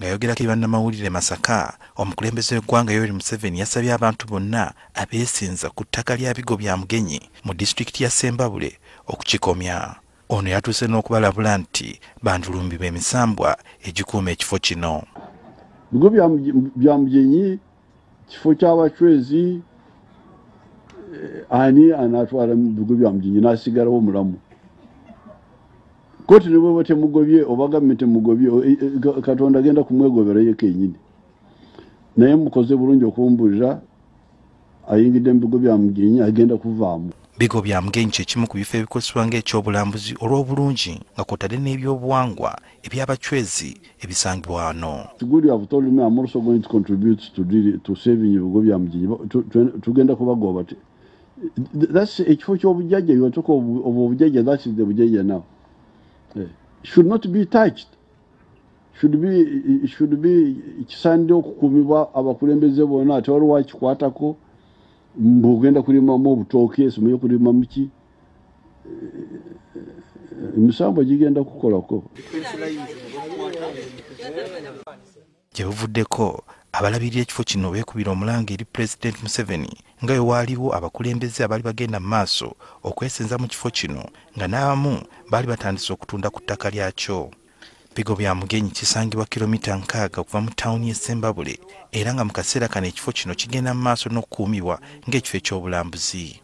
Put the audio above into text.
Ng'ayogerako eri bannamawulire Masaka, omukulembeze w'eggwanga Yoweri Museveni yasabye abantu bonna abeesenza ku ttaka lya Bigo bya Mugenyi mu disitulikiti ya Ssembabule okukikomya. Ono yatuuse n'okubalabula nti bandulumbibwa emisambwa egikuuma ekifo kino. Bigo bya Mugenyi kifo ky'abachwezi ani anatwala mu Bigo bya Mugenyi n'asigalawo omulamu. Koti nibo bote mugobye oba gavumenti mugobye Katonda agenda kumwegobera ye kenyini. Naye mukoze bulungi okumbulira ayingidde mu Bigo bya Mugenyi agenda kuvaamu. Bigo bya Mugenyi kye kimu ku bifo ebikozesebwa ng'ekyobulambuzi olw'obulungi nga kw'otadde n'ebyobuwangwa eby'abachwezi ebisangibwa wano. Good you have told me I'm also going to contribute to saving Bigo bya Mugenyi. Tugenda kubagoba. That's ekifo ky'obujjajja you talk of obujjajja, that is the bujjajja now. Should not be touched. Should be kisande okukumibwa abakulembeze bonna ate waliwo akikwatako mbugenda kulimamu obutooke simuye kulima muki emisambo gigenda kukolako. Gye buvuddeko abalabirira ekifo kino beekubira omulanga eri Pulezidenti Museveni nga bwe waaliwo abakulembeze abaali bagenda mu maaso okwesenza mu kifo kino nga n'abamu baali batandise okutunda ku ttaka lyakyo. Bigo bya Mugenyi kisangibwa kilomita 6 okuva mu ttawuni y'e Ssembabule era nga mu kaseera kano ekifo kino kigenda mu maaso n'okukuumibwa ng'ekifo eky'obulambuzi.